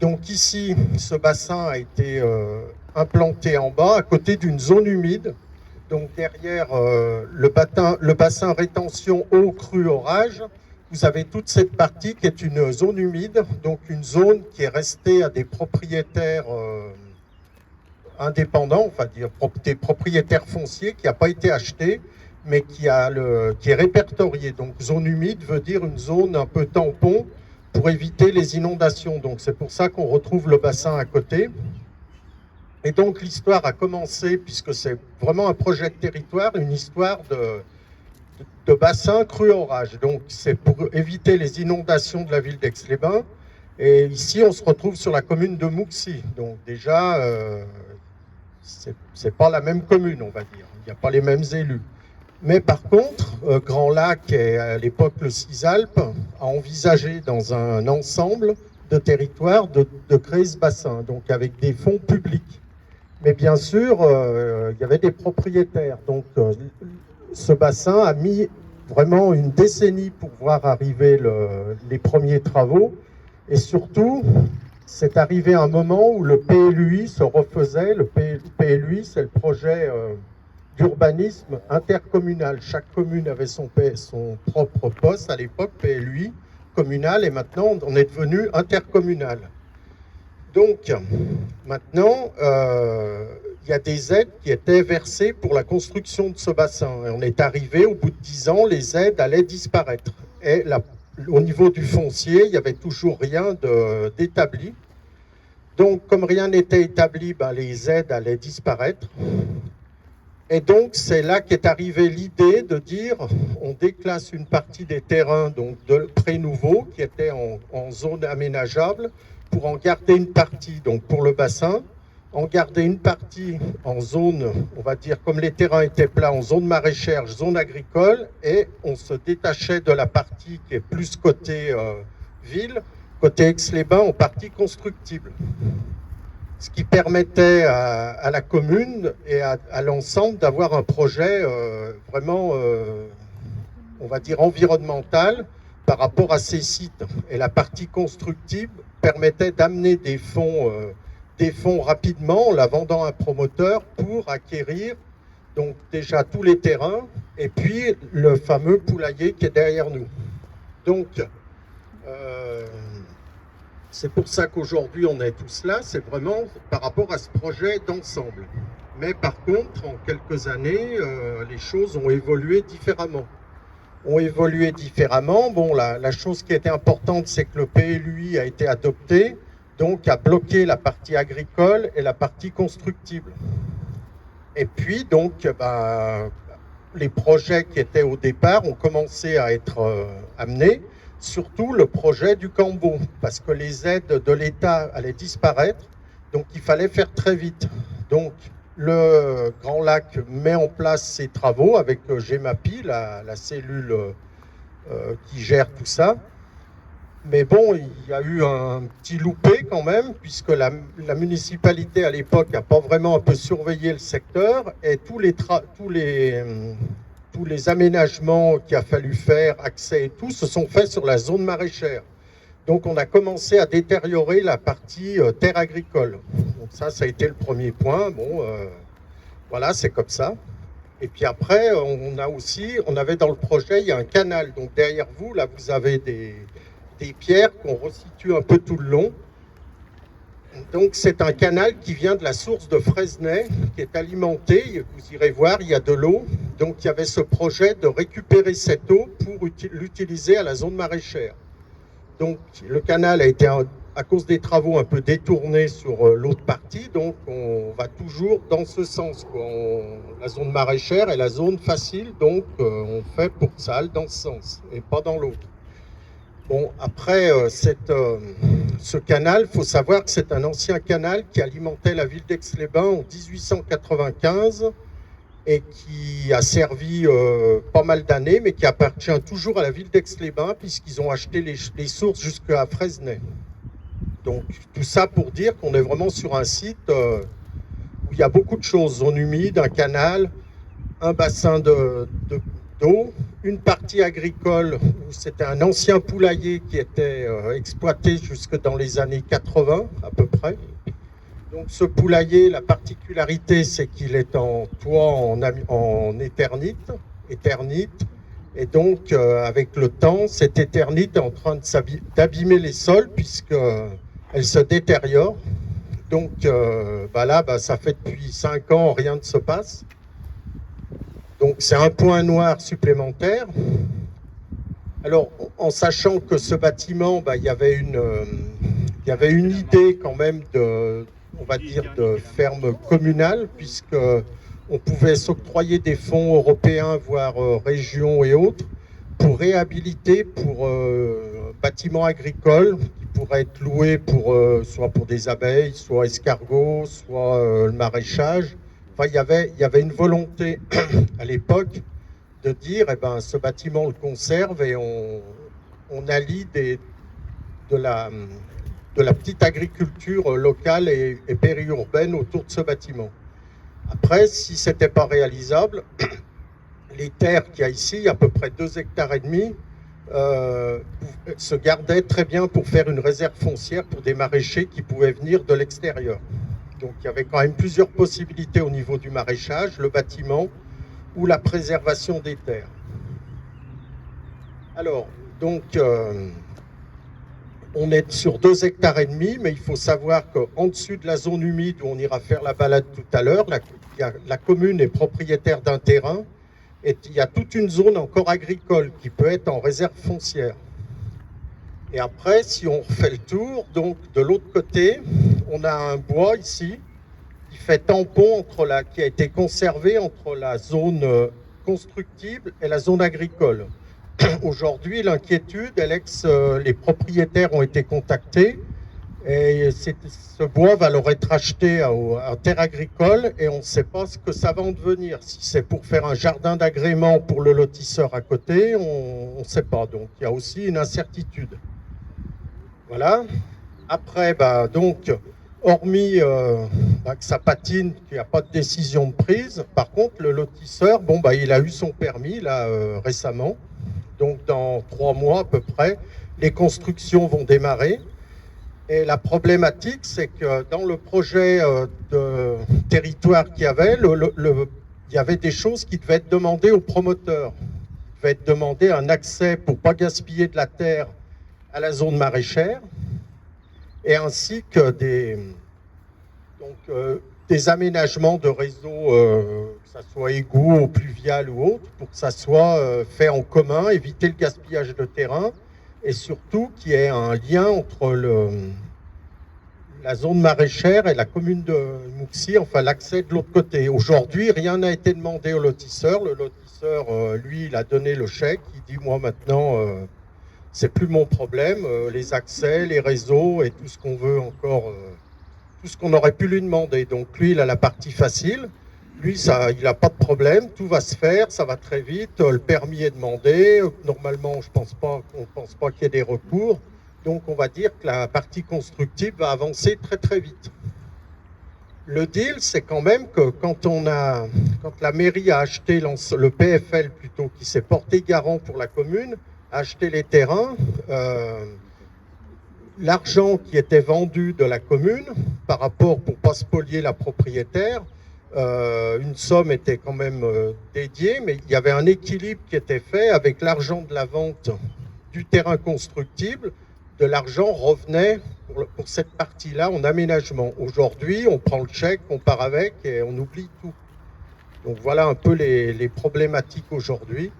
Donc ici, ce bassin a été implanté en bas, à côté d'une zone humide. Donc derrière le bassin rétention eau crue orage, vous avez toute cette partie qui est une zone humide, donc une zone qui est restée à des propriétaires indépendants, enfin dire des propriétaires fonciers, qui n'a pas été acheté, mais qui est répertorié. Donc zone humide veut dire une zone un peu tampon pour éviter les inondations. Donc c'est pour ça qu'on retrouve le bassin à côté. Et donc l'histoire a commencé, puisque c'est vraiment un projet de territoire, une histoire de bassin cru orage. Donc c'est pour éviter les inondations de la ville d'Aix-les-Bains. Et ici, on se retrouve sur la commune de Mouxy. Donc déjà, c'est pas la même commune, on va dire. Il n'y a pas les mêmes élus. Mais par contre, Grand Lac et à l'époque le Cisalpes a envisagé dans un ensemble de territoires de créer ce bassin, donc avec des fonds publics. Mais bien sûr, il y avait des propriétaires. Donc ce bassin a mis vraiment une décennie pour voir arriver les premiers travaux. Et surtout, c'est arrivé un moment où le PLUI se refaisait. Le PLUI, c'est le projet d'urbanisme intercommunal. Chaque commune avait son propre poste à l'époque, PLUI, communal, et maintenant on est devenu intercommunal. Donc, maintenant, il y a des aides qui étaient versées pour la construction de ce bassin. Et on est arrivé, au bout de 10 ans, les aides allaient disparaître. Et au niveau du foncier, il n'y avait toujours rien d'établi. Donc, comme rien n'était établi, les aides allaient disparaître. Et donc, c'est là qu'est arrivée l'idée de dire on déclasse une partie des terrains donc de pré-nouveau qui étaient en zone aménageable pour en garder une partie donc pour le bassin, en garder une partie en zone, on va dire, comme les terrains étaient plats, en zone maraîchère, zone agricole, et on se détachait de la partie qui est plus côté ville, côté Aix-les-Bains, en partie constructible. Ce qui permettait à la commune et à l'ensemble d'avoir un projet vraiment, on va dire, environnemental par rapport à ces sites. Et la partie constructible permettait d'amener des fonds rapidement en la vendant à un promoteur pour acquérir donc déjà tous les terrains et puis le fameux poulailler qui est derrière nous. Donc, c'est pour ça qu'aujourd'hui on est tous là, c'est vraiment par rapport à ce projet d'ensemble. Mais par contre, en quelques années, les choses ont évolué différemment. Bon, la chose qui était importante, c'est que le PLUI a été adopté, donc a bloqué la partie agricole et la partie constructible. Et puis, donc, les projets qui étaient au départ ont commencé à être amenés, surtout le projet du Cambo, parce que les aides de l'État allaient disparaître, donc il fallait faire très vite. Donc, le Grand Lac met en place ses travaux avec GEMAPI, la cellule qui gère tout ça. Mais bon, il y a eu un petit loupé quand même, puisque la municipalité à l'époque n'a pas vraiment un peu surveillé le secteur, et tous les aménagements qu'il a fallu faire, accès et tout, se sont faits sur la zone maraîchère. Donc on a commencé à détériorer la partie terre agricole. Donc ça a été le premier point. Bon, voilà, c'est comme ça. Et puis après, on avait dans le projet, il y a un canal. Donc derrière vous, là, vous avez des pierres qu'on resitue un peu tout le long. Donc c'est un canal qui vient de la source de Fresnay, qui est alimenté, vous irez voir, il y a de l'eau. Donc il y avait ce projet de récupérer cette eau pour l'utiliser à la zone maraîchère. Donc le canal a été, à cause des travaux, un peu détourné sur l'autre partie, donc on va toujours dans ce sens, quoi. La zone maraîchère est la zone facile, donc on fait pour que ça aille dans ce sens, et pas dans l'autre. Bon, après, ce canal, il faut savoir que c'est un ancien canal qui alimentait la ville d'Aix-les-Bains en 1895 et qui a servi pas mal d'années, mais qui appartient toujours à la ville d'Aix-les-Bains puisqu'ils ont acheté les sources jusqu'à Fresnay. Donc tout ça pour dire qu'on est vraiment sur un site où il y a beaucoup de choses, zone humide, un canal, un bassin de d'eau, une partie agricole où c'était un ancien poulailler qui était exploité jusque dans les années 80 à peu près. Donc ce poulailler, la particularité, c'est qu'il est en toit en éternite, et donc avec le temps, cette éternite est en train d'abîmer les sols puisqu'elle se détériore. Donc là, ça fait depuis 5 ans, rien ne se passe. Donc c'est un point noir supplémentaire. Alors, en sachant que ce bâtiment, il y avait une idée quand même on va dire, de ferme communale, puisque on pouvait s'octroyer des fonds européens, voire régions et autres, pour réhabiliter pour bâtiments agricoles qui pourraient être loués soit pour des abeilles, soit escargots, soit le maraîchage. Enfin, il y avait une volonté à l'époque de dire, ce bâtiment on le conserve et on allie de la petite agriculture locale et périurbaine autour de ce bâtiment. Après, si ce n'était pas réalisable, les terres qu'il y a ici, il y a à peu près 2,5 hectares, se gardaient très bien pour faire une réserve foncière pour des maraîchers qui pouvaient venir de l'extérieur. Donc il y avait quand même plusieurs possibilités au niveau du maraîchage, le bâtiment ou la préservation des terres. Alors, donc, on est sur 2,5 hectares, mais il faut savoir qu'en dessus de la zone humide où on ira faire la balade tout à l'heure, la commune est propriétaire d'un terrain et il y a toute une zone encore agricole qui peut être en réserve foncière. Et après, si on refait le tour, donc de l'autre côté, on a un bois ici qui fait tampon qui a été conservé entre la zone constructible et la zone agricole. Aujourd'hui, l'inquiétude, les propriétaires ont été contactés et ce bois va leur être acheté à terre agricole et on ne sait pas ce que ça va en devenir. Si c'est pour faire un jardin d'agrément pour le lotisseur à côté, on ne sait pas. Donc il y a aussi une incertitude. Voilà. Après, donc, hormis que ça patine, qu'il n'y a pas de décision de prise, par contre, le lotisseur, il a eu son permis là récemment. Donc dans 3 mois à peu près, les constructions vont démarrer. Et la problématique, c'est que dans le projet de territoire qu'il y avait, il y avait des choses qui devaient être demandées aux promoteurs. Il devait être demandé un accès pour ne pas gaspiller de la terre à la zone maraîchère, et ainsi que des aménagements de réseaux, que ce soit égouts ou pluvial ou autre, pour que ça soit fait en commun, éviter le gaspillage de terrain, et surtout qu'il y ait un lien entre la zone maraîchère et la commune de Mouxy, enfin l'accès de l'autre côté. Aujourd'hui, rien n'a été demandé au lotisseur. Le lotisseur, lui, il a donné le chèque. Il dit, moi maintenant, c'est plus mon problème. Les accès, les réseaux et tout ce qu'on veut encore, tout ce qu'on aurait pu lui demander. Donc lui, il a la partie facile. Lui, il n'a pas de problème, tout va se faire, ça va très vite, le permis est demandé. Normalement, on ne pense pas qu'il y ait des recours. Donc on va dire que la partie constructive va avancer très très vite. Le deal, c'est quand même que quand la mairie a acheté, le PFL plutôt, qui s'est porté garant pour la commune, a acheté les terrains, l'argent qui était vendu de la commune, par rapport pour ne pas spolier la propriétaire, une somme était quand même dédiée, mais il y avait un équilibre qui était fait avec l'argent de la vente du terrain constructible. De l'argent revenait pour cette partie-là en aménagement. Aujourd'hui, on prend le chèque, on part avec et on oublie tout. Donc voilà un peu les problématiques aujourd'hui.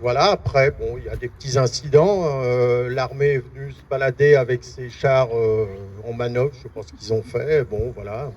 Voilà, après, il y a des petits incidents. L'armée est venue se balader avec ses chars en manœuvre, je ne sais pas ce qu'ils ont fait. Bon, voilà.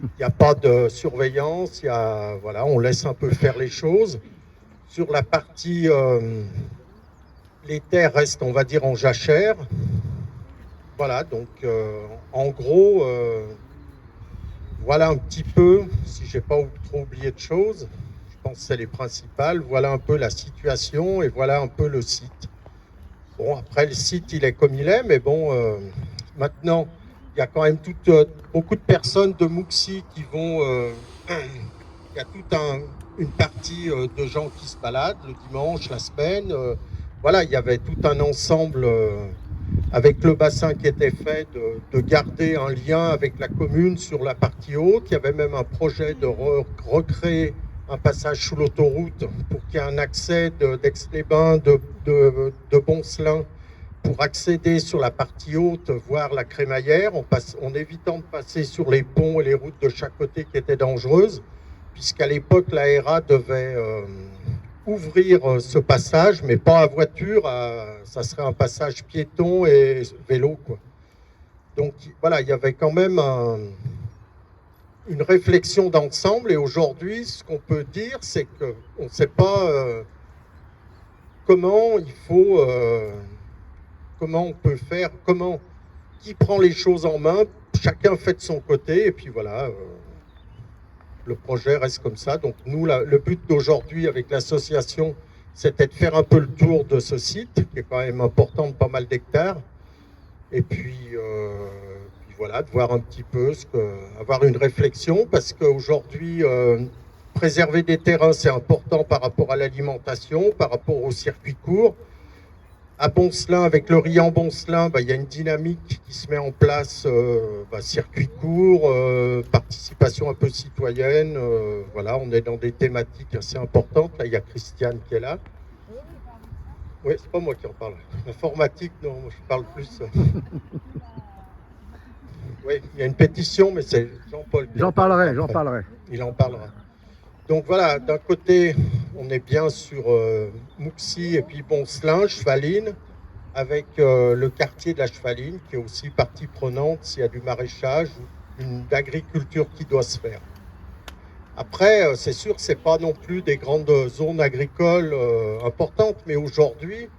Il n'y a pas de surveillance, voilà, on laisse un peu faire les choses. Sur la partie... les terres restent, on va dire, en jachère. Voilà, donc en gros, voilà un petit peu, si je n'ai pas trop oublié de choses, je pense que c'est les principales, voilà un peu la situation et voilà un peu le site. Bon, après le site, il est comme il est, mais bon, maintenant, il y a quand même beaucoup de personnes de Mouxy qui vont il y a une partie de gens qui se baladent le dimanche, la semaine. Voilà, il y avait tout un ensemble avec le bassin qui était fait de garder un lien avec la commune sur la partie haute. Il y avait même un projet de recréer un passage sous l'autoroute pour qu'il y ait un accès d'Aix-les-Bains, de Boncelin, pour accéder sur la partie haute, voir la crémaillère, en évitant de passer sur les ponts et les routes de chaque côté qui étaient dangereuses, puisqu'à l'époque, la RA devait ouvrir ce passage, mais pas à voiture, ça serait un passage piéton et vélo, quoi. Donc voilà, il y avait quand même une réflexion d'ensemble, et aujourd'hui, ce qu'on peut dire, c'est qu'on ne sait pas comment on peut faire, qui prend les choses en main, chacun fait de son côté, et puis voilà, le projet reste comme ça. Donc nous, le but d'aujourd'hui avec l'association, c'était de faire un peu le tour de ce site, qui est quand même important de pas mal d'hectares, et puis voilà, de voir un petit peu, avoir une réflexion, parce qu'aujourd'hui, préserver des terrains, c'est important par rapport à l'alimentation, par rapport aux circuits courts. À Boncelin, avec le Riant Boncelin, il y a une dynamique qui se met en place, circuit court, participation un peu citoyenne. Voilà, on est dans des thématiques assez importantes. Là, il y a Christiane qui est là. Oui, c'est pas moi qui en parle. L'informatique, non, je parle plus. Oui, il y a une pétition, mais c'est Jean-Paul. J'en parlerai. Il en parlera. Donc voilà, d'un côté, on est bien sur Mouxy et puis Boncelin, Chevaline, avec le quartier de la Chevaline, qui est aussi partie prenante s'il y a du maraîchage ou une agriculture qui doit se faire. Après, c'est sûr que ce n'est pas non plus des grandes zones agricoles importantes, mais aujourd'hui,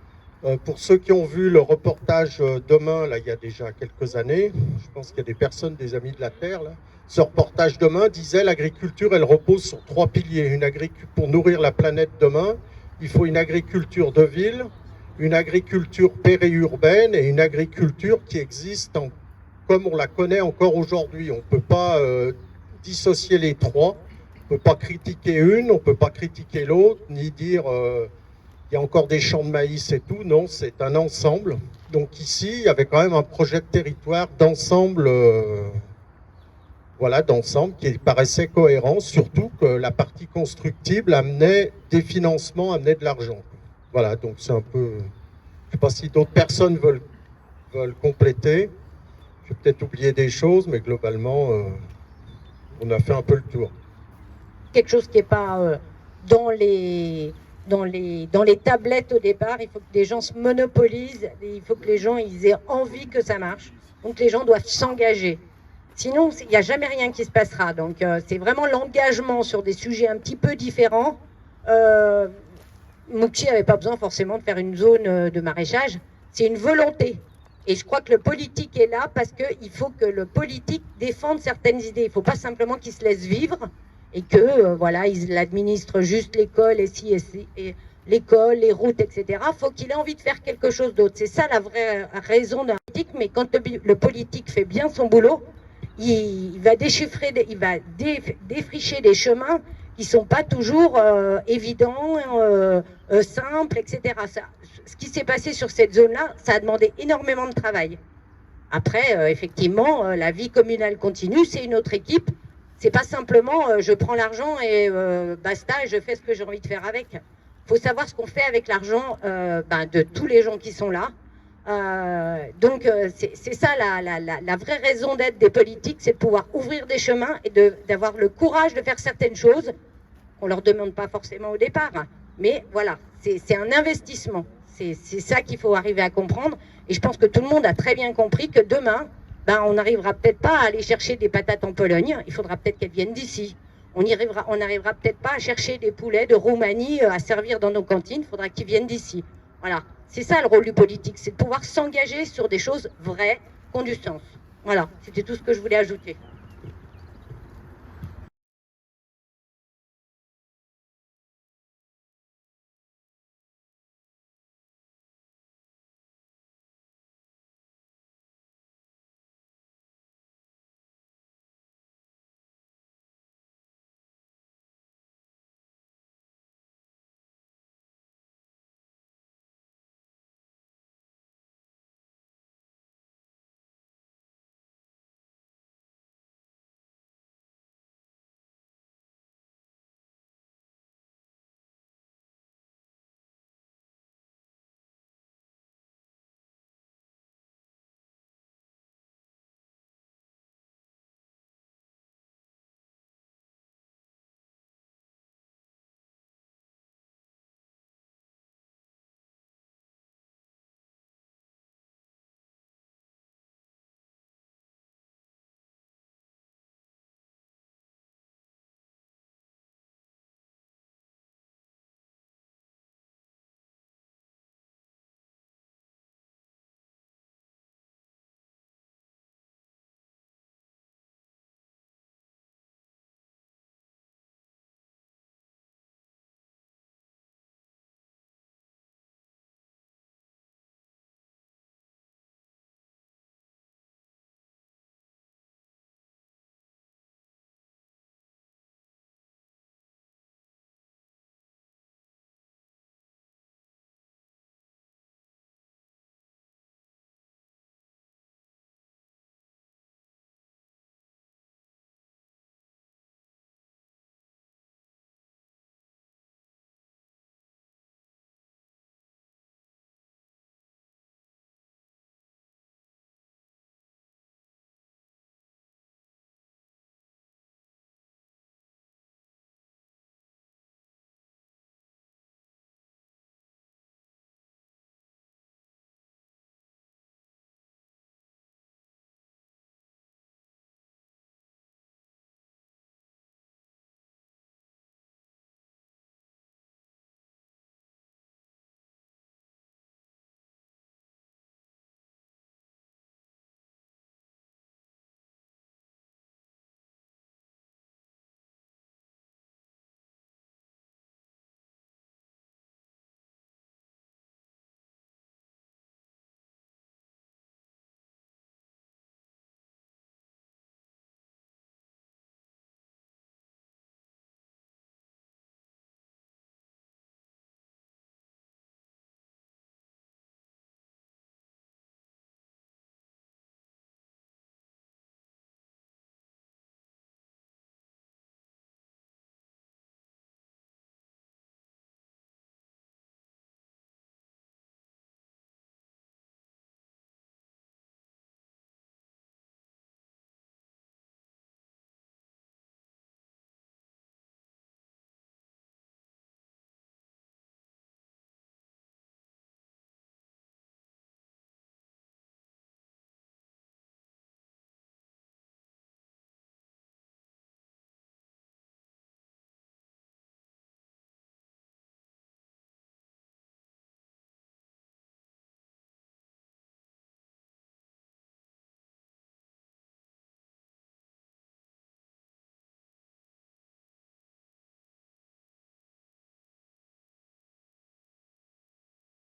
pour ceux qui ont vu le reportage Demain, là, il y a déjà quelques années, je pense qu'il y a des personnes, des Amis de la Terre, là, ce reportage Demain disait l'agriculture, elle repose sur 3 piliers. Pour nourrir la planète demain, il faut une agriculture de ville, une agriculture périurbaine et une agriculture qui existe comme on la connaît encore aujourd'hui. On ne peut pas dissocier les trois, on ne peut pas critiquer une, on ne peut pas critiquer l'autre, ni dire il y a encore des champs de maïs et tout. Non, c'est un ensemble. Donc ici, il y avait quand même un projet de territoire d'ensemble. Voilà, d'ensemble qui paraissait cohérent, surtout que la partie constructible amenait des financements, amenait de l'argent. Voilà, donc c'est un peu... Je ne sais pas si d'autres personnes veulent compléter. Je vais peut-être oublier des choses, mais globalement, on a fait un peu le tour. Quelque chose qui n'est pas dans les tablettes au départ, il faut que les gens se monopolisent, il faut que les gens ils aient envie que ça marche. Donc les gens doivent s'engager. Sinon, il n'y a jamais rien qui se passera. Donc, c'est vraiment l'engagement sur des sujets un petit peu différents. Mouxy n'avait pas besoin forcément de faire une zone de maraîchage. C'est une volonté. Et je crois que le politique est là parce qu'il faut que le politique défende certaines idées. Il ne faut pas simplement qu'il se laisse vivre et que, voilà, il administre juste l'école et l'école, les routes, etc. Il faut qu'il ait envie de faire quelque chose d'autre. C'est ça la vraie raison d'un politique. Mais quand le politique fait bien son boulot, il va défricher des chemins qui ne sont pas toujours évidents, simples, etc. Ce qui s'est passé sur cette zone-là, ça a demandé énormément de travail. Après, effectivement, la vie communale continue, c'est une autre équipe. C'est pas simplement je prends l'argent et basta, et je fais ce que j'ai envie de faire avec. Il faut savoir ce qu'on fait avec l'argent de tous les gens qui sont là. Donc c'est ça la vraie raison d'être des politiques, c'est de pouvoir ouvrir des chemins et d'avoir le courage de faire certaines choses qu'on ne leur demande pas forcément au départ, mais voilà, c'est un investissement, c'est ça qu'il faut arriver à comprendre, et je pense que tout le monde a très bien compris que demain, on n'arrivera peut-être pas à aller chercher des patates en Pologne, il faudra peut-être qu'elles viennent d'ici. On n'arrivera peut-être pas à chercher des poulets de Roumanie à servir dans nos cantines, il faudra qu'ils viennent d'ici. Voilà. C'est ça le rôle du politique, c'est de pouvoir s'engager sur des choses vraies, qui ont du sens. Voilà, c'était tout ce que je voulais ajouter.